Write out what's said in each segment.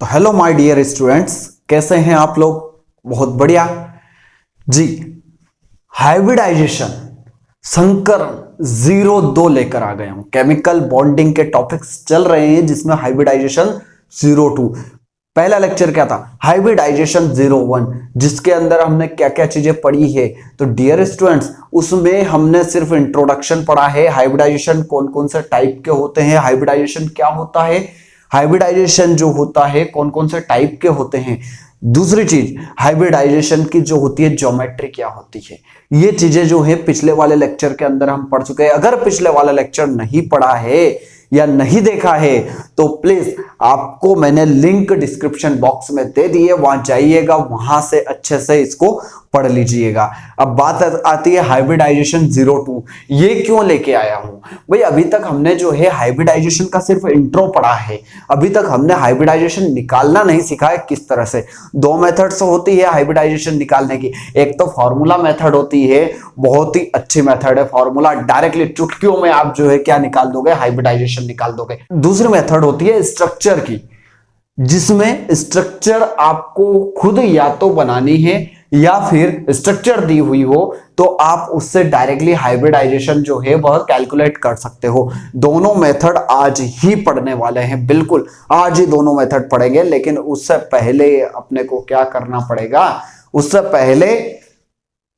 तो hello my dear students, कैसे हैं आप लोग? बहुत बढ़िया जी। हाइब्रिडाइजेशन संकरण 02 लेकर आ गया हूं। केमिकल बॉन्डिंग के टॉपिक्स चल रहे हैं जिसमें हाइब्रिडाइजेशन 02। पहला लेक्चर क्या था? हाइब्रिडाइजेशन 01, जिसके अंदर हमने क्या क्या चीजें पढ़ी है। तो डियर स्टूडेंट्स, उसमें हमने सिर्फ इंट्रोडक्शन पढ़ा है। हाइब्रिडाइजेशन कौन कौन से टाइप के होते हैं, हाइब्रिडाइजेशन क्या होता है, हाइब्रिडाइजेशन जो होता है कौन कौन से टाइप के होते हैं। दूसरी चीज, हाइब्रिडाइजेशन की जो होती है ज्योमेट्री क्या होती है। ये चीजें जो है पिछले वाले लेक्चर के अंदर हम पढ़ चुके हैं। अगर पिछले वाला लेक्चर नहीं पढ़ा है या नहीं देखा है तो प्लीज आपको मैंने लिंक डिस्क्रिप्शन बॉक्स में दे दी है, वहां जाइएगा, वहां से अच्छे से इसको पढ़ लीजिएगा। अब बात आती है हाइब्रिडाइजेशन 02। ये क्यों लेके आया हूं भाई? अभी तक हमने जो है हाइब्रिडाइजेशन का सिर्फ इंट्रो पढ़ा है। अभी तक हमने हाइब्रिडाइजेशन निकालना नहीं सीखा है किस तरह से। दो मेथड्स होती है हाइब्रिडाइजेशन निकालने की। एक तो फॉर्मूला मेथड होती है, बहुत ही अच्छी मेथड है फॉर्मूला, डायरेक्टली चुटकियों में आप जो है क्या निकाल दोगे, हाइब्रिडाइजेशन निकाल दोगे। दूसरी मेथड होती है स्ट्रक्चर की, जिसमें स्ट्रक्चर आपको खुद या तो बनानी है या फिर स्ट्रक्चर दी हुई हो तो आप उससे डायरेक्टली हाइब्रिडाइजेशन जो है वह कैलकुलेट कर सकते हो। दोनों मेथड आज ही पढ़ने वाले हैं, बिल्कुल आज ही दोनों मेथड पढ़ेंगे। लेकिन उससे पहले अपने को क्या करना पड़ेगा? उससे पहले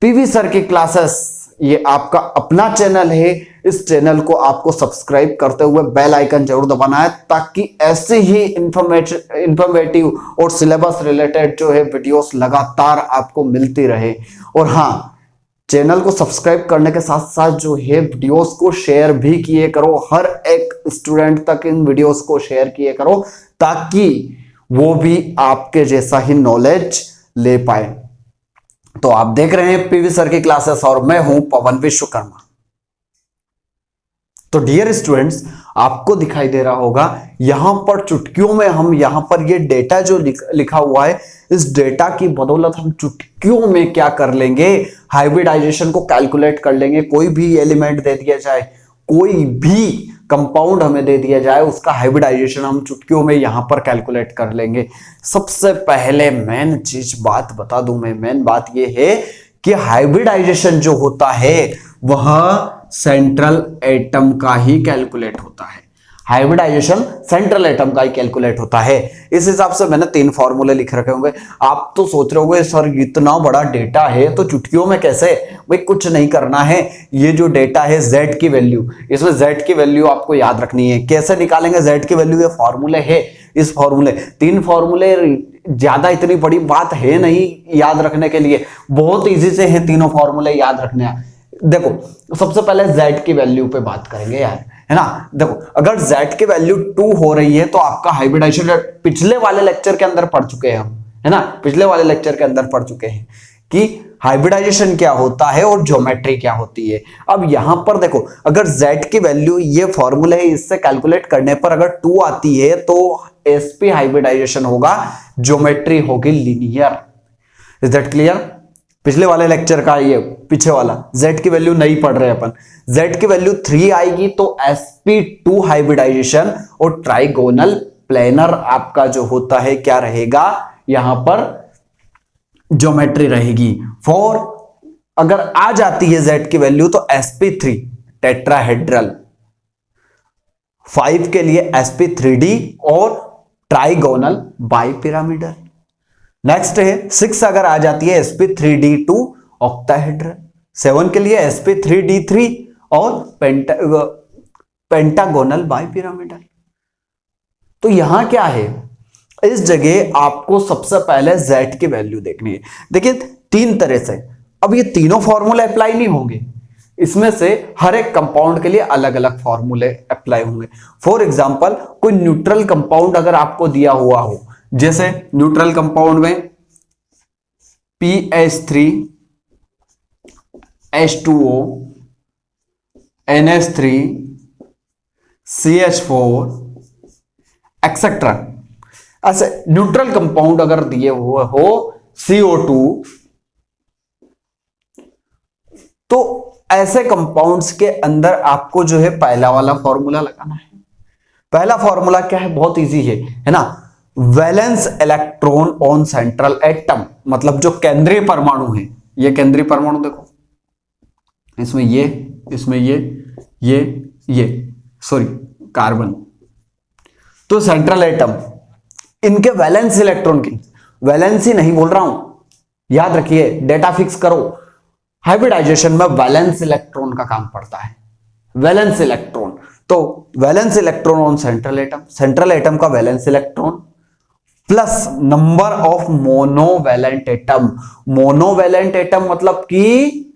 पीवी सर की क्लासेस, ये आपका अपना चैनल है, इस चैनल को आपको सब्सक्राइब करते हुए बेल आइकन जरूर दबाना है, ताकि ऐसे ही इंफॉर्मेटिव और सिलेबस रिलेटेड जो है वीडियोस लगातार आपको मिलती रहे। और हाँ, चैनल को सब्सक्राइब करने के साथ साथ जो है वीडियोस को शेयर भी किए करो। हर एक स्टूडेंट तक इन वीडियोस को शेयर किए करो, ताकि वो भी आपके जैसा ही नॉलेज ले पाए। तो आप देख रहे हैं पीवी सर की क्लासेस और मैं हूं पवन विश्वकर्मा। तो डियर स्टूडेंट्स, आपको दिखाई दे रहा होगा यहां पर चुटकियों में हम यहां पर ये डेटा जो लिखा हुआ है, इस डेटा की बदौलत हम चुटकियों में क्या कर लेंगे, हाइब्रिडाइजेशन को कैलकुलेट कर लेंगे। कोई भी एलिमेंट दे दिया जाए, कोई भी कंपाउंड हमें दे दिया जाए, उसका हाइब्रिडाइजेशन हम चुटकियों में यहां पर कैलकुलेट कर लेंगे। सबसे पहले मेन चीज बात बता दूं मैं, मेन बात यह है कि हाइब्रिडाइजेशन जो होता है वह सेंट्रल एटम का ही कैलकुलेट होता है। हाइब्रिडाइजेशन सेंट्रल एटम का ही कैलकुलेट होता है। इस हिसाब से मैंने 3 फॉर्मूले लिख रखे होंगे। आप तो सोच रहे होंगे सर इतना बड़ा डेटा है तो चुटकियों में कैसे? भाई कुछ नहीं करना है। ये जो डेटा है z की वैल्यू, इसमें z की वैल्यू आपको याद रखनी है। कैसे निकालेंगे z की वैल्यू? ये फॉर्मूले है, इस फॉर्मूले 3 फॉर्मूले, ज्यादा इतनी बड़ी बात है नहीं याद रखने के लिए, बहुत इजी से है तीनों फॉर्मूले याद रखने। देखो सबसे पहले z की वैल्यू पे बात करेंगे यार, है ना। देखो अगर z की वैल्यू 2 हो रही है तो आपका हाइब्रिडाइजेशन पिछले वाले लेक्चर के अंदर पढ़ चुके हैं हम, है ना। पिछले वाले लेक्चर के अंदर पढ़ चुके हैं कि हाइब्रिडाइजेशन क्या होता है और ज्योमेट्री क्या होती है। अब यहां पर देखो, अगर z की वैल्यू, ये फॉर्मूला है, इससे कैलकुलेट करने पर अगर 2 आती है तो sp हाइब्रिडाइजेशन होगा, ज्योमेट्री होगी लीनियर। Is that clear? पिछले वाले लेक्चर का ये पीछे वाला, z की वैल्यू नहीं पढ़ रहे अपन। z की वैल्यू 3 आएगी तो sp2 हाइब्रिडाइजेशन और ट्राइगोनल प्लेनर आपका जो होता है क्या रहेगा, यहां पर ज्योमेट्री रहेगी। 4 अगर आ जाती है z की वैल्यू तो sp3 टेट्राहेड्रल, 5 के लिए sp3d और ट्राइगोनल बाइपिरामिडल। नेक्स्ट है 6 अगर आ जाती है sp3d2 ऑक्टाहेड्रल, 7 के लिए sp3d3 और पेंटागोनल बाइपिरामिडल। तो यहां क्या है, इस जगह आपको सबसे पहले z की वैल्यू देखनी है। देखिए 3 तरह से, अब ये तीनों फॉर्मूले अप्लाई नहीं होंगे, इसमें से हर एक कंपाउंड के लिए अलग अलग फॉर्मूले अप्लाई होंगे। फॉर एग्जांपल कोई न्यूट्रल कंपाउंड अगर आपको दिया हुआ हो, जैसे न्यूट्रल कंपाउंड में PH3 H2O NH3 CH4 etcetera, ऐसे न्यूट्रल कंपाउंड अगर दिए हुए हो CO2, तो ऐसे कंपाउंड्स के अंदर आपको जो है पहला वाला फॉर्मूला लगाना है। पहला फॉर्मूला क्या है? बहुत इजी है ना। Valence electron on central atom, मतलब जो केंद्रीय परमाणु है, ये केंद्रीय परमाणु देखो, इसमें ये सॉरी कार्बन, तो सेंट्रल एटम, इनके वैलेंस इलेक्ट्रॉन की, वैलेंसी नहीं बोल रहा हूं, याद रखिए, डेटा फिक्स करो। हाइब्रिडाइजेशन में वैलेंस इलेक्ट्रॉन का काम पड़ता है, वैलेंस इलेक्ट्रॉन। तो valence electron on central atom, central atom का valence electron plus number of monovalent atom. Monovalent atom मतलब कि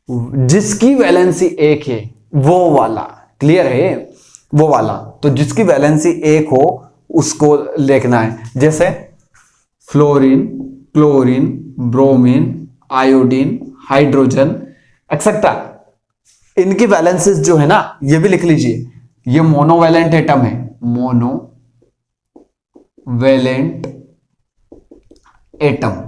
जिसकी वैलेंसी एक है, वो वाला, क्लियर है, वो वाला। तो जिसकी वैलेंसी एक हो उसको लिखना है, जैसे fluorine, chlorine, bromine, iodine, hydrogen etcetera, इनकी वैलेंसीज जो है ना, ये भी लिख लीजिए, ये मोनोवैलेंट एटम है, मोनोवैलेंट एटम,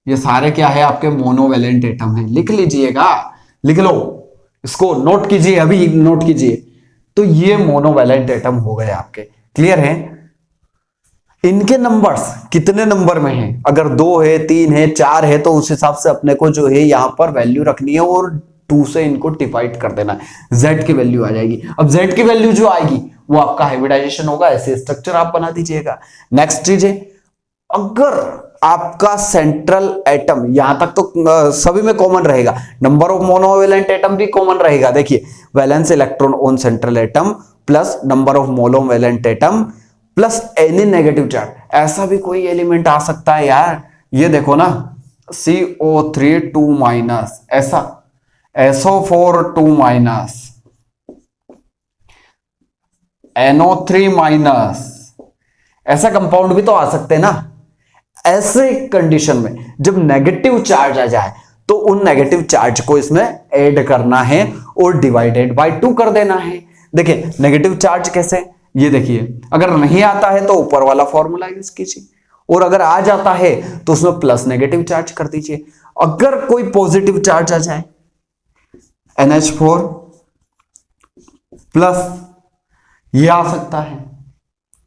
ये सारे क्या है आपके मोनोवैलेंट एटम है, लिख लीजिएगा, लिख लो, इसको नोट कीजिए, अभी नोट कीजिए। तो ये मोनोवैलेंट एटम हो गए आपके, क्लियर है। इनके नंबर्स कितने नंबर में हैं, अगर 2 है, 3 है, 4 है, तो उस हिसाब से अपने को जो है यहां पर वैल्यू रखनी है और 2 से इनको डिवाइड कर देना है, Z की वैल्यू आ जाएगी। अब Z की वैल्यू जो आएगी वो आपका हाइब्रिडाइजेशन होगा, ऐसे स्ट्रक्चर आप बना दीजिएगा। नेक्स्ट चीज है, अगर आपका सेंट्रल एटम, यहां तक तो सभी में कॉमन रहेगा, नंबर ऑफ मोनोवैलेंट एटम भी कॉमन रहेगा। देखिए, valence electron on central atom plus number of monovalent atom plus any negative charge, ऐसा भी कोई एलिमेंट आ सकता है यार, ये देखो ना, CO3 2 माइनस, ऐसा SO4 2 माइनस, NO3 माइनस, ऐसा कंपाउंड भी तो आ सकते हैं ना। ऐसे कंडीशन में जब नेगेटिव चार्ज आ जाए तो उन नेगेटिव चार्ज को इसमें ऐड करना है और डिवाइडेड बाय 2 कर देना है। देखिए नेगेटिव चार्ज कैसे, ये देखिए, अगर नहीं आता है तो ऊपर वाला फॉर्मूला यूज कीजिए, और अगर आ जाता है तो उसमें प्लस नेगेटिव चार्ज कर दीजिए। अगर कोई पॉजिटिव चार्ज आ जाए, NH4 प्लस, ये आ सकता है।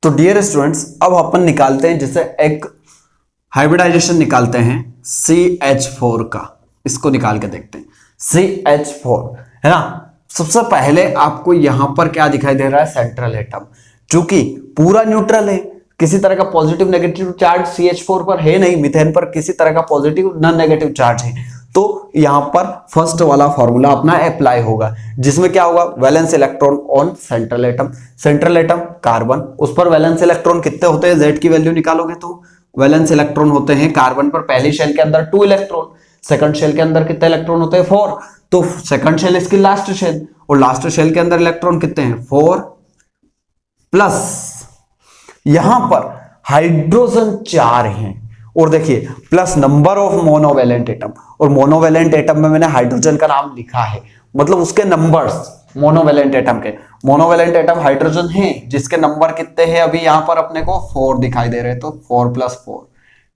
तो डियर स्टूडेंट्स, अब अपन निकालते हैं, जैसे एक हाइब्रिडाइजेशन निकालते हैं CH4 का, इसको निकाल के देखते हैं। CH4 है ना, सबसे पहले आपको यहां पर क्या दिखाई दे रहा है, सेंट्रल एटम, चूंकि पूरा न्यूट्रल है, किसी तरह का पॉजिटिव नेगेटिव चार्ज CH4 पर है नहीं, मीथेन पर किसी तरह का पॉजिटिव नॉन नेगेटिव चार्ज है, तो यहां पर फर्स्ट वाला फॉर्मूला अपना अप्लाई होगा, जिसमें क्या होगा, valence electron on central atom, central atom carbon, उस पर वैलेंस इलेक्ट्रॉन कितने होते हैं, Z की वैल्यू निकालोगे तो वैलेंस इलेक्ट्रॉन होते हैं कार्बन पर पहली शेल के अंदर 2 इलेक्ट्रॉन, सेकंड शेल के अंदर कितने इलेक्ट्रॉन होते हैं, 4, तो सेकंड शेल इसकी लास्ट शेल, और लास्ट शेल के अंदर इलेक्ट्रॉन कितने हैं, 4, प्लस यहां पर हाइड्रोजन 4 हैं, और देखिए plus number of monovalent atom, और मोनोवैलेंट एटम में मैंने हाइड्रोजन का नाम लिखा है, मतलब उसके नंबर्स मोनोवैलेंट एटम के, मोनोवैलेंट एटम हाइड्रोजन है जिसके नंबर कितने हैं, अभी यहां पर अपने को 4 दिखाई दे रहे हैं, तो 4 + 4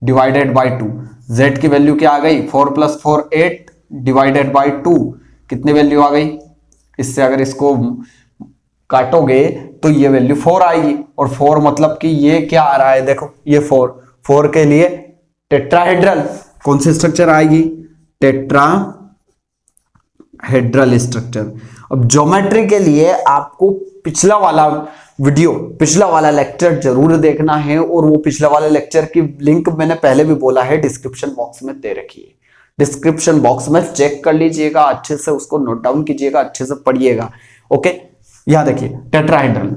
डिवाइडेड बाय 2, Z की वैल्यू क्या आ गई, 4 + 4 8 डिवाइडेड बाय 2, कितनी वैल्यू आ गई, इससे अगर इसको काटोगे तो ये वैल्यू 4 आएगी, और 4 मतलब कि ये क्या आ रहा है, देखो ये 4 के लिए टेट्राहेड्रल, कौन सी स्ट्रक्चर आएगी, टेट्राहेड्रल स्ट्रक्चर। अब ज्योमेट्री के लिए आपको पिछला वाला वीडियो, पिछला वाला लेक्चर जरूर देखना है, और वो पिछला वाले लेक्चर की लिंक मैंने पहले भी बोला है डिस्क्रिप्शन बॉक्स में दे रखी है, डिस्क्रिप्शन बॉक्स में चेक कर लीजिएगा, अच्छे से उसको नोट डाउन कीजिएगा, अच्छे से पढ़िएगा। ओके, यहां देखिए टेट्राहेड्रल,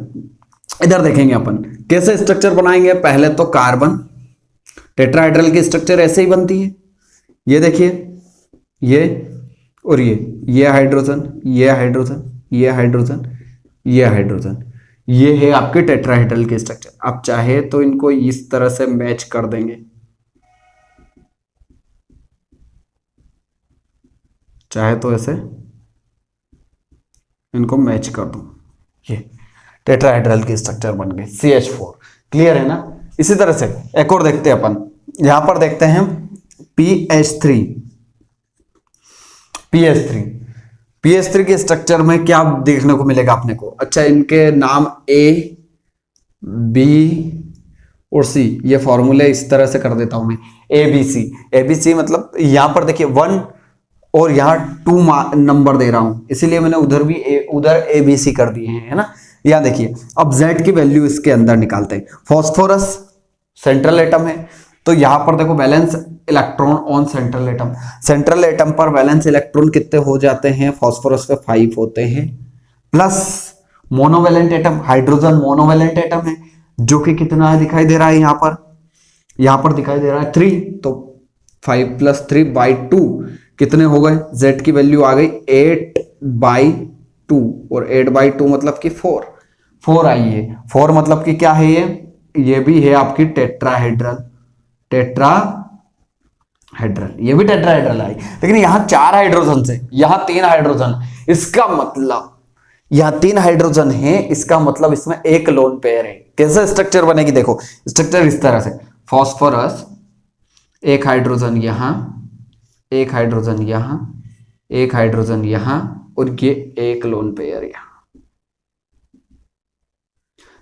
इधर देखेंगे अपन कैसे स्ट्रक्चर बनाएंगे। पहले तो कार्बन, टेट्राहेड्रल की स्ट्रक्चर ऐसे ही बनती है, ये देखिए, ये और ये हाइड्रोजन, ये हाइड्रोजन, ये हाइड्रोजन, ये हाइड्रोजन, ये है आपके टेट्राहेड्रल की स्ट्रक्चर। आप चाहे तो इनको इस तरह से मैच कर देंगे, चाहे तो ऐसे इनको मैच कर दूं, ये टेट्राहेड्रल की स्ट्रक्चर बन गई CH4, क्लियर है ना। इसी तरह से एक और देखते हैं अपन, यहां पर देखते हैं PH3 की स्ट्रक्चर में क्या देखने को मिलेगा अपने को, अच्छा इनके नाम A, B, और सी, ये फॉर्मूले इस तरह से कर देता हूं मैं, एबीसी। एबीसी मतलब यहां पर देखिए 1 और यहां 2 नंबर दे रहा हूं, इसीलिए मैंने उधर भी उधर एबीसी कर दिए हैं, है ना। यहां देखिए अब Z की वैल्यू इसके अंदर निकालते हैं। फॉस्फोरस सेंट्रल एटम है, तो यहां पर देखो valence electron on central atom, central atom पर वैलेंस इलेक्ट्रॉन कितने हो जाते हैं, फॉस्फोरस पे 5 होते हैं। Plus monovalent atom, hydrogen monovalent atom है, जो कि कितना है दिखाई दे रहा है यहां पर दिखाई दे रहा है 3, तो 5 + 3/2 कितने हो गए, Z की वैल्यू आ गई 8/2, और 8/2 मतलब कि 4 आई है। 4 मतलब कि क्या है, ये भी है आपकी टेट्राहेड्रल, ये भी टेट्राहेड्रल आई, लेकिन यहां 4 हाइड्रोजन से यहां 3 हाइड्रोजन, इसका मतलब यहां 3 हाइड्रोजन है, इसका मतलब इसमें एक लोन पेयर है। कैसे स्ट्रक्चर बनेगी, देखो स्ट्रक्चर इस तरह से, फॉस्फोरस एक हाइड्रोजन यहां, एक हाइड्रोजन यहां, एक हाइड्रोजन यहां, और ये एक लोन पेयर यहां,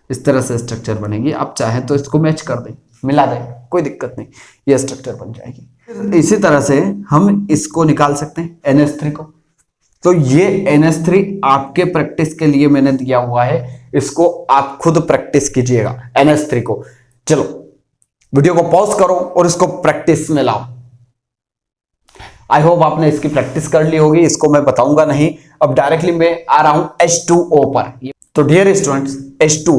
इस तरह से स्ट्रक्चर बनेगी। आप चाहे तो इसको मैच कर दें, मिला दें, कोई दिक्कत नहीं, ये स्ट्रक्चर बन जाएगी। इसी तरह से हम इसको निकाल सकते हैं NH3 को, तो ये NH3 आपके प्रैक्टिस के लिए मैंने दिया हुआ है, इसको आप खुद प्रैक्टिस कीजिएगा NH3 को। चलो वीडियो को पॉज करो और इसको प्रैक्टिस में लाओ। आई होप आपने इसकी प्रैक्टिस कर ली होगी, इसको मैं बताऊंगा नहीं। अब डायरेक्टली मैं आ रहा हूं H2O पर। तो डियर स्टूडेंट्स, H2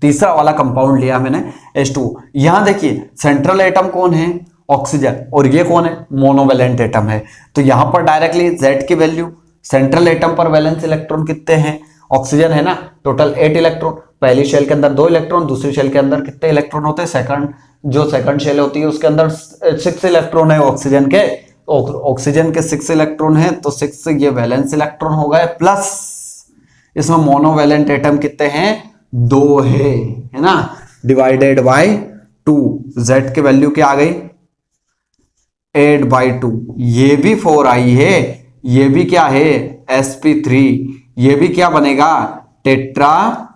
तीसरा वाला कंपाउंड लिया मैंने H2। यहां देखिए सेंट्रल एटम कौन है, ऑक्सीजन, और ये कौन है, मोनोवेलेंट एटम है। तो यहां पर डायरेक्टली Z की वैल्यू, सेंट्रल एटम पर वैलेंस इलेक्ट्रॉन कितने हैं, ऑक्सीजन है ना, टोटल 8 इलेक्ट्रॉन। पहली शेल के अंदर 2 इलेक्ट्रॉन, दूसरी शेल के अंदर कितने इलेक्ट्रॉन होते हैं, सेकंड शेल होती है उसके अंदर 6 इलेक्ट्रॉन है ऑक्सीजन के, ऑक्सीजन के 6 इलेक्ट्रॉन है, तो 6 ये वैलेंस इलेक्ट्रॉन हो गए, प्लस इसमें मोनोवेलेंट एटम कितने हैं, 2 है ना, डिवाइडेड बाय 2। Z की वैल्यू क्या आ गई, 8/2। ये भी 4 आई है, ये भी क्या है, sp3, ये भी क्या बनेगा, टेट्राहेड्रल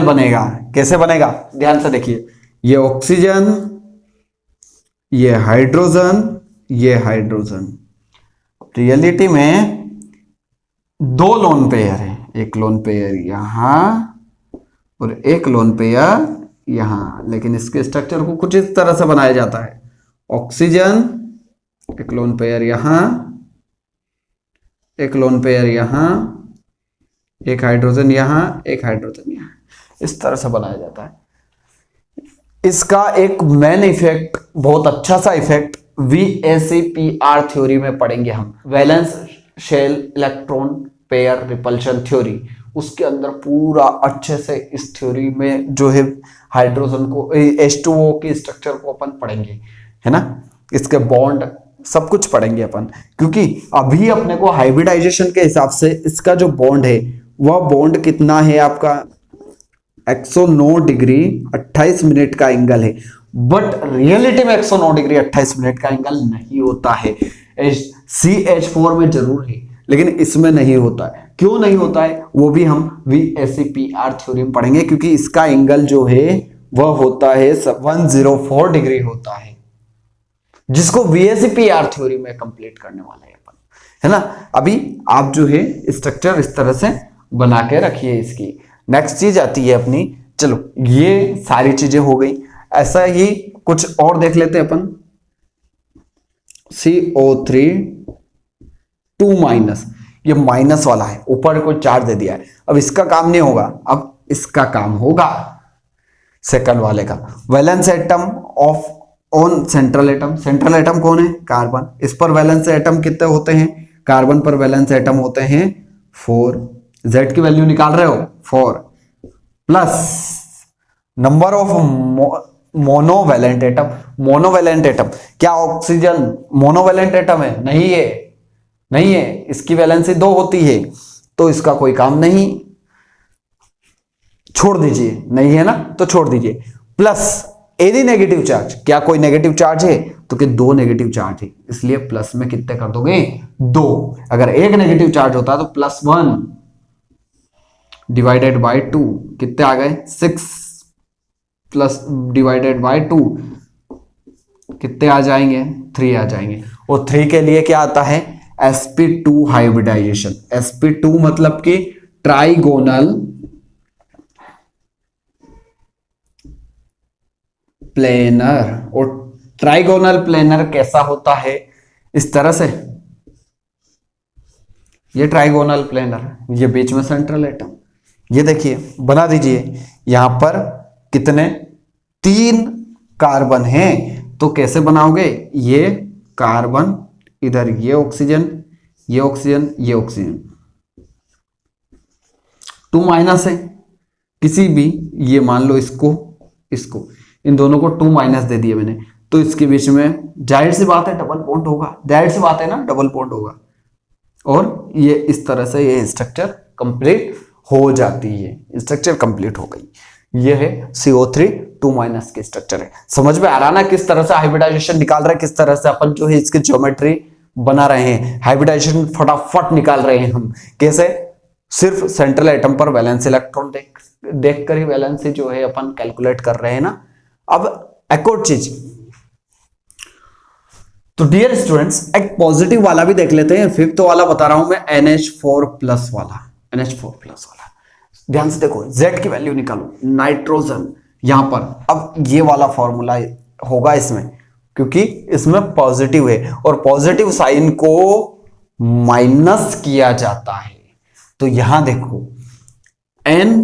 बनेगा। कैसे बनेगा, ध्यान से देखिए, ये ऑक्सीजन, ये हाइड्रोजन, ये हाइड्रोजन। रियलिटी में 2 लोन पेयर है, एक लोन पेयर यहां और एक लोन पेयर यहां, लेकिन इसके स्ट्रक्चर को कुछ इस तरह से बनाया जाता है, ऑक्सीजन, एक लोन पेयर यहां, एक लोन पेयर यहां, एक हाइड्रोजन यहां, एक हाइड्रोजन यहां, इस तरह से बनाया जाता है। इसका एक मेन इफेक्ट, बहुत अच्छा सा इफेक्ट VACPR थ्योरी में पढ़ेंगे हम, valence shell electron pair repulsion theory. उसके अंदर पूरा अच्छे से इस थ्योरी में जो है हाइड्रोजन को, H2O के स्ट्रक्चर को अपन पढ़ेंगे, है ना, इसके बॉन्ड सब कुछ पढ़ेंगे अपन, क्योंकि अभी अपने को हाइब्रिडाइजेशन के हिसाब से इसका जो बॉन्ड है वह बॉन्ड कितना है आपका 109 डिग्री 28 मिनट का एंगल है, बट रियलिटी में 109 डिग्री 28 मिनट का एंगल नहीं होता है। CH4 में जरूर है, लेकिन इसमें नहीं होता है। क्यों नहीं होता है वो भी हम VACPR थ्योरी में पढ़ेंगे, क्योंकि इसका एंगल जो है वह होता है 104 डिग्री होता है, जिसको VACPR थ्योरी में कंप्लीट करने वाला है अपन, है ना। अभी आप जो है स्ट्रक्चर इस तरह से बना के रखिए। इसकी नेक्स्ट चीज आती है अपनी, चलो ये सारी चीजें हो गई, ऐसा ही कुछ और देख लेते हैं अपन। CO3 2-, ये माइनस वाला है, ऊपर कोई चार्ज दे दिया है, अब इसका काम नहीं होगा, अब इसका काम होगा सेकंड वाले का। Valence atom of on central atom, central atom कौन है, कार्बन, इस पर वैलेंस एटम कितने होते हैं, कार्बन पर वैलेंस एटम होते हैं 4। Z की वैल्यू निकाल रहे हो 4, plus number of monovalent atom. Monovalent atom क्या ऑक्सीजन मोनोवेलेंट एटम है, नहीं है, नहीं है, इसकी वैलेंसी 2 होती है, तो इसका कोई काम नहीं, छोड़ दीजिए, नहीं है ना तो छोड़ दीजिए। प्लस एनी नेगेटिव चार्ज, क्या कोई नेगेटिव चार्ज है, तो कि 2 नेगेटिव चार्ज है, इसलिए प्लस में कितने कर दोगे 2। अगर एक नेगेटिव चार्ज होता तो +1, डिवाइडेड बाय 2 कितने आ गए 6 प्लस डिवाइडेड बाय 2 कितने आ जाएंगे 3 आ जाएंगे। और 3 के लिए क्या आता है sp2 हाइब्रिडाइजेशन। sp2 मतलब कि ट्राइगोनल प्लेनर। और ट्राइगोनल प्लेनर कैसा होता है इस तरह से, ये ट्राइगोनल प्लेनर, ये बीच में सेंट्रल एटम, ये देखिए बना दीजिए यहां पर कितने 3 कार्बन हैं। तो कैसे बनाओगे, ये कार्बन इधर, ये ऑक्सीजन ये ऑक्सीजन ये ऑक्सीजन, 2 माइनस है किसी भी, ये मान लो इसको इसको, इन दोनों को 2 माइनस दे दिए मैंने, तो इसके बीच में जाहिर सी बात है डबल बॉन्ड होगा, जाहिर सी बात है ना डबल बॉन्ड होगा। और ये इस तरह से ये स्ट्रक्चर कंप्लीट हो जाती है, स्ट्रक्चर कंप्लीट हो गई। ये है CO3 2 माइनस के स्ट्रक्चर है। समझ में आ रहा ना किस तरह से हाइब्रिडाइजेशन निकाल रहे हैं, किस तरह से अपन जो है इसकी ज्योमेट्री बना रहे हैं, हाइब्रिडाइजेशन फटाफट निकाल रहे हैं हम। कैसे, सिर्फ सेंट्रल एटम पर वैलेंस इलेक्ट्रॉन देख कर ही वैलेंसी जो है अपन कैलकुलेट कर रहे हैं ना। अब एक और चीज, तो डियर स्टूडेंट्स एक पॉजिटिव वाला भी देख लेते हैं, 5th वाला बता रहा हूं मैं, NH4 प्लस वाला, NH4 प्लस वाला। ध्यान से देखो, Z की वैल्यू निकालो, नाइट्रोजन यहां पर। अब ये वाला फॉर्मूला होगा इसमें, क्योंकि इसमें पॉजिटिव है और पॉजिटिव साइन को माइनस किया जाता है। तो यहां देखो N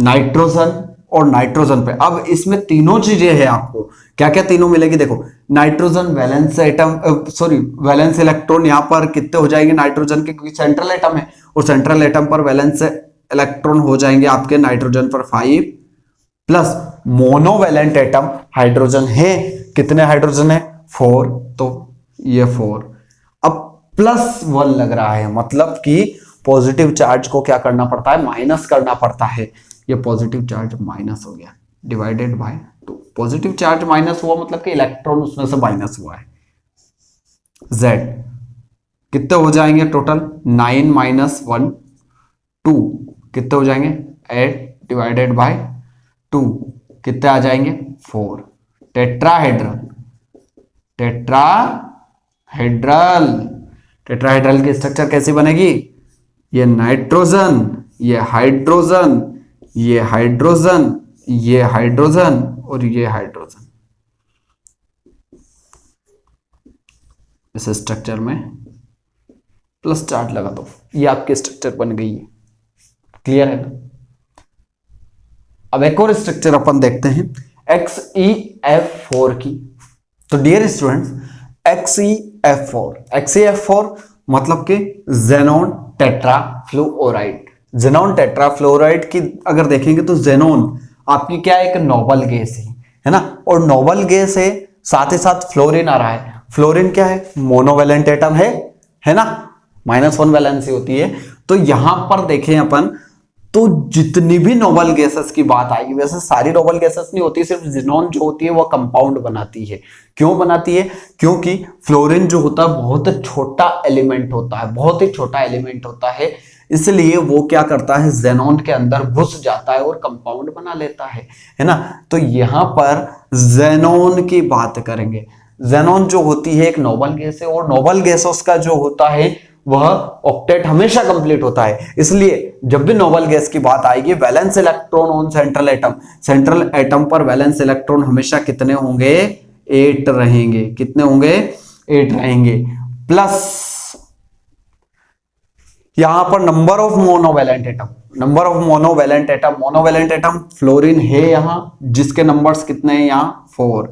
नाइट्रोजन और नाइट्रोजन पे, अब इसमें तीनों चीजें हैं, आपको क्या क्या तीनों मिलेगी देखो, nitrogen valence atom, sorry valence electron यहां पर कितने हो जाएंगे नाइट्रोजन के, क्योंकि सेंट्रल एटम है, और सेंट्रल एटम पर वैलेंस इलेक्ट्रॉन हो जाएंगे आपके नाइट्रोजन पर 5, प्लस मोनोवैलेंट एटम हाइड्रोजन है, कितने हाइड्रोजन है 4, तो ये 4। अब +1 लग रहा है, मतलब कि पॉजिटिव चार्ज को क्या करना पड़ता है, माइनस करना पड़ता है। ये पॉजिटिव चार्ज माइनस हो गया, divided by 2। Positive charge minus हुआ मतलब कि इलेक्ट्रॉन उसमें से माइनस हुआ है। Z कितने हो जाएंगे टोटल, 9 माइनस 1 2 कितने हो जाएंगे 8 डिवाइडेड बाय 2 कितने आ जाएंगे 4। टेट्राहेड्रल, टेट्राहेड्रल, टेट्राहेड्रल की स्ट्रक्चर कैसी बनेगी, ये नाइट्रोजन, ये हाइड्रोजन, ये हाइड्रोजन, ये हाइड्रोजन और ये हाइड्रोजन। इस स्ट्रक्चर में प्लस चार्ज लगा दो, ये आपकी स्ट्रक्चर बन गई है। क्लियर है ना। अब एक और स्ट्रक्चर अपन देखते हैं XeF4 की। तो डियर स्टूडेंट्स XeF4 मतलब कि जेनॉन टेट्राफ्लोराइड। जेनॉन टेट्राफ्लोराइड की अगर देखेंगे तो जेनॉन आपकी क्या है, एक नोबल गैस है ना, और नोबल गैस है, साथ ही साथ फ्लोरीन आ रहा है। फ्लोरीन क्या है, मोनोवैलेंट एटम है ना, -1 वैलेंसी होती है। तो यहां पर देखें अपन, तो जितनी भी नोबल गैसेस की बात आएगी, वैसे सारी नोबल गैसेस नहीं होती, सिर्फ जेनॉन जो होती है वो कंपाउंड बनाती है। क्यों बनाती है, क्योंकि फ्लोरीन जो होता है बहुत छोटा एलिमेंट होता है, बहुत ही छोटा एलिमेंट होता है, इसलिए वो क्या करता है, जेनॉन के अंदर घुस जाता है और कंपाउंड बना लेता है ना। तो यहां पर जेनॉन की बात करेंगे। जेनॉन जो होती है एक नोबल गैस है, और नोबल गैसेस का जो होता है वह ऑक्टेट हमेशा कंप्लीट होता है। इसलिए जब भी नोबल गैस की बात आएगी, valence electron on central atom, central atom पर वैलेंस इलेक्ट्रॉन हमेशा कितने होंगे, 8 रहेंगे। कितने होंगे, 8 रहेंगे। प्लस यहां पर number of monovalent atom, number of monovalent atom, monovalent atom fluorine है यहां, जिसके नंबर्स कितने हैं यहां 4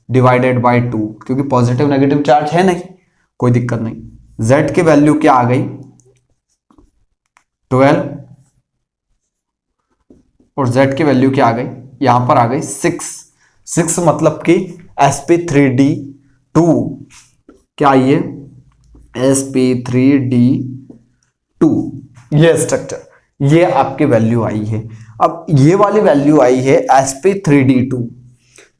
डिवाइडेड बाय 2, क्योंकि पॉजिटिव नेगेटिव चार्ज है नहीं, कोई दिक्कत नहीं। Z की वैल्यू क्या आ गई 12, और Z की वैल्यू क्या आ गई, यहां पर आ गई 6 मतलब कि sp3d2, क्या ये sp3d2, ये स्ट्रक्चर, ये आपकी वैल्यू आई है। अब ये वाली वैल्यू आई है sp3d2।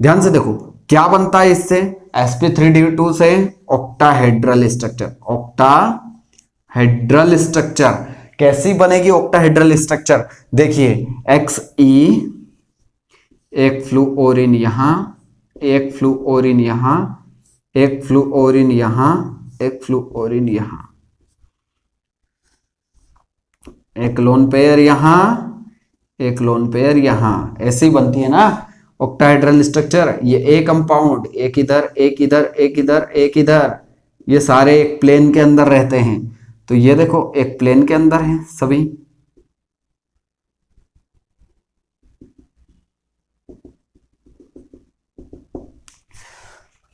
ध्यान से देखो क्या बनता है इससे, sp3d2 से ऑक्टाहेड्रल स्ट्रक्चर, ऑक्टाहेड्रल स्ट्रक्चर। कैसी बनेगी ऑक्टाहेड्रल स्ट्रक्चर? देखिए XE, एक फ्लूओरिन यहां, एक फ्लूओरिन यहां, एक फ्लूओरिन यहां, एक फ्लूओरिन यहां, एक लोन पेयर यहां, एक लोन पेयर यहां, ऐसी बनती है ना ऑक्टाहेड्रल स्ट्रक्चर। ये ए कंपाउंड, एक इधर एक इधर एक इधर एक इधर, ये सारे एक प्लेन के अंदर रहते हैं। तो ये देखो एक प्लेन के अंदर हैं सभी।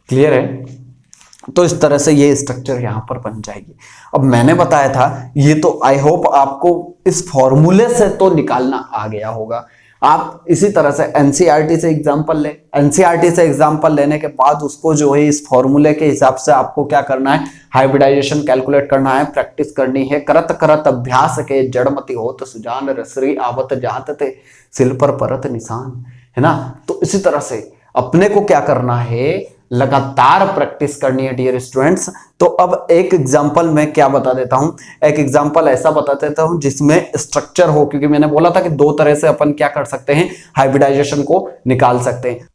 क्लियर है? तो इस तरह से ये स्ट्रक्चर यहां पर बन जाएगी। अब मैंने बताया था ये तो आई होप आपको इस फॉर्मूले से तो निकालना आ गया होगा। आप इसी तरह से एनसीईआरटी से एग्जांपल ले, एनसीईआरटी से एग्जांपल लेने के बाद उसको जो है इस फॉर्मूले के हिसाब से आपको क्या करना है, हाइब्रिडाइजेशन कैलकुलेट करना है, प्रैक्टिस करनी है। करत करत अभ्यास के जड़मति होत सुजान, रसरी आवत जात थे सिल पर परत निशान, है ना। तो इसी तरह से अपने को क्या करना है, लगातार प्रैक्टिस करनी है डियर स्टूडेंट्स। तो अब एक एग्जांपल मैं क्या बता देता हूं, एक एग्जांपल ऐसा बता देता हूं जिसमें स्ट्रक्चर हो, क्योंकि मैंने बोला था कि दो तरह से अपन क्या कर सकते हैं, हाइब्रिडाइजेशन को निकाल सकते हैं।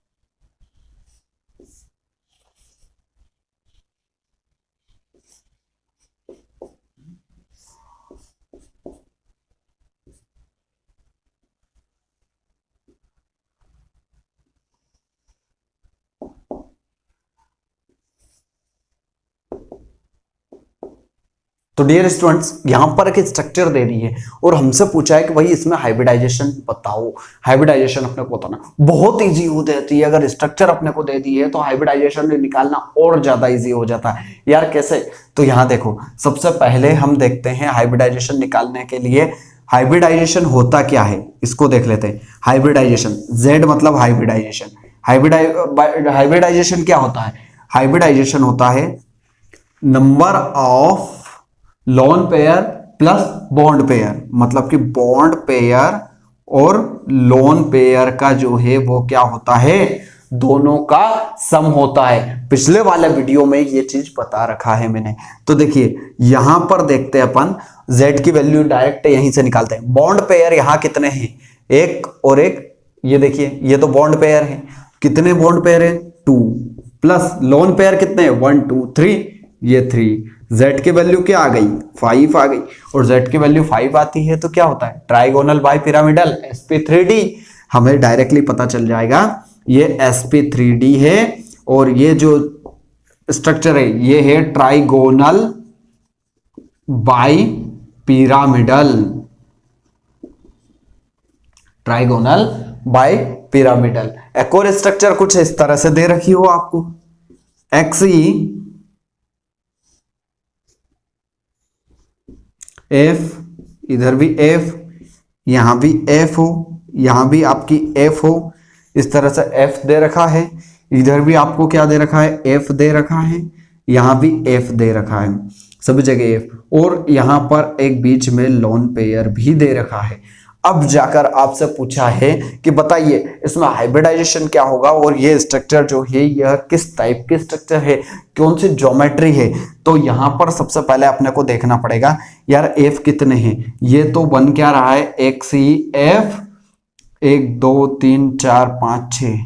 तो डियर स्टूडेंट्स यहां पर एक स्ट्रक्चर दे दी है और हमसे पूछा है कि भाई इसमें हाइब्रिडाइजेशन बताओ। हाइब्रिडाइजेशन अपने को बताना बहुत इजी हो जाती है। अगर स्ट्रक्चर अपने को दे दी है तो हाइब्रिडाइजेशन निकालना और ज्यादा इजी हो जाता है। यार कैसे? तो यहां देखो सबसे पहले हम देखते हैं हाइब्रिडाइजेशन निकालने के लिए हाइब्रिडाइजेशन होता क्या है, इसको देख लेते हैं। हाइब्रिडाइजेशन, जेड मतलब हाइब्रिडाइजेशन। हाइब्रिडाइजेशन क्या होता है? हाइब्रिडाइजेशन होता है number of lone pair plus bond pair, मतलब कि बॉन्ड पेयर और लोन पेयर का जो है वो क्या होता है, दोनों का सम होता है। पिछले वाले वीडियो में ये चीज बता रखा है मैंने। तो देखिए यहां पर देखते हैं अपन z की वैल्यू डायरेक्ट यहीं से निकालते हैं। बॉन्ड पेयर यहां कितने हैं, एक और एक, ये देखिए ये तो बॉन्ड पेयर है। कितने बॉन्ड पेयर है, 2, प्लस लोन पेयर कितने, 1 2 3, ये 3। z की वैल्यू क्या आ गई, 5 आ गई। और z की वैल्यू 5 आती है तो क्या होता है, ट्राइगोनल बाई पिरामिडल sp3d। हमें डायरेक्टली पता चल जाएगा ये sp3d है और ये जो स्ट्रक्चर है ये है trigonal bi pyramidal. Trigonal bi pyramidal. एक और स्ट्रक्चर कुछ इस तरह से दे रखी हो आपको, XE F, इधर भी F, यहां भी F हो, यहां भी आपकी F हो, इस तरह से F दे रखा है। इधर भी आपको क्या दे रखा है, F दे रखा है, यहां भी F दे रखा है, सभी जगह F। और यहां पर एक बीच में लोन पेयर भी दे रखा है। अब जाकर आपसे पूछा है कि बताइए इसमें हाइब्रिडाइजेशन क्या होगा और ये स्ट्रक्चर जो है यह किस टाइप की स्ट्रक्चर है, कौन सी ज्योमेट्री है। तो यहां पर सबसे पहले अपने को देखना पड़ेगा यार F कितने हैं। ये तो बन क्या रहा है, XEF 1 2 3 4 5 6,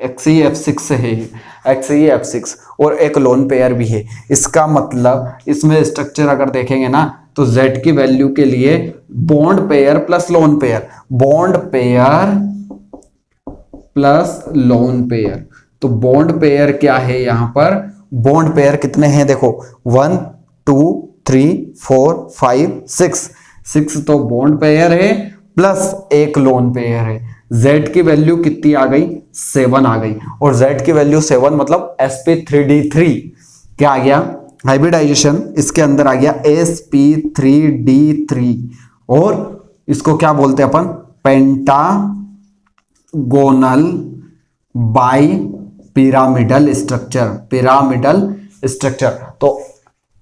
XEF6 है, XEF6 और एक लोन पेयर भी है। इसका मतलब इसमें स्ट्रक्चर अगर देखेंगे ना तो Z की वैल्यू के लिए bond pair plus lone pair, bond pair plus lone pair. तो बॉन्ड पेयर क्या है यहां पर, बॉन्ड पेयर कितने हैं देखो 1 2 3 4 5 6, 6 तो बॉन्ड पेयर है प्लस एक लोन पेयर है। Z की वैल्यू कितनी आ गई, 7 आ गई। और Z की वैल्यू 7 मतलब sp3d3 क्या आ गया, हाइब्रिडाइजेशन इसके अंदर आ गया sp3d3। और इसको क्या बोलते हैं अपन, pentagonal bipyramidal structure, pyramidal structure. तो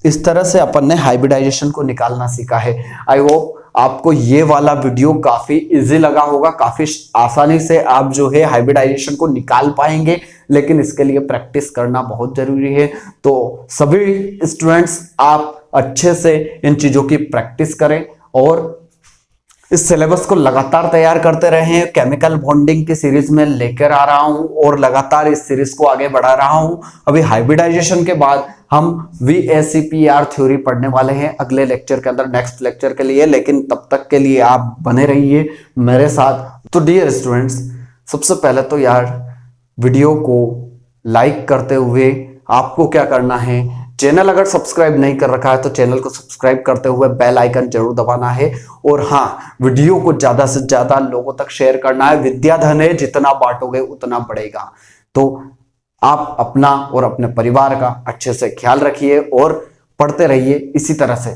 इस तरह से अपन ने हाइब्रिडाइजेशन को निकालना सीखा है। आई होप आपको ये वाला वीडियो काफी इजी लगा होगा, काफी आसानी से आप जो है हाइब्रिडाइजेशन को निकाल पाएंगे, लेकिन इसके लिए प्रैक्टिस करना बहुत जरूरी है। तो सभी स्टूडेंट्स आप अच्छे से इन चीजों की प्रैक्टिस करें और इस सिलेबस को लगातार तैयार करते रहे हैं। केमिकल बॉन्डिंग की सीरीज में लेकर आ रहा हूं और लगातार इस सीरीज को आगे बढ़ा रहा हूं। अभी हाइब्रिडाइजेशन के बाद हम VACPR थ्योरी पढ़ने वाले हैं अगले लेक्चर के अंदर, नेक्स्ट लेक्चर के लिए। लेकिन तब तक के लिए आप बने रहिए मेरे साथ। तो डियर स्टूडेंट्स, सबसे पहले तो यार वीडियो को लाइक करते हुए आपको क्या करना है, चैनल अगर सब्सक्राइब नहीं कर रखा है तो चैनल को सब्सक्राइब करते हुए बेल आइकन जरूर दबाना है। और हाँ, वीडियो को ज्यादा से ज्यादा लोगों तक शेयर करना है। विद्या धन है, जितना बांटोगे उतना बढ़ेगा। तो आप अपना और अपने परिवार का अच्छे से ख्याल रखिए और पढ़ते रहिए इसी तरह से।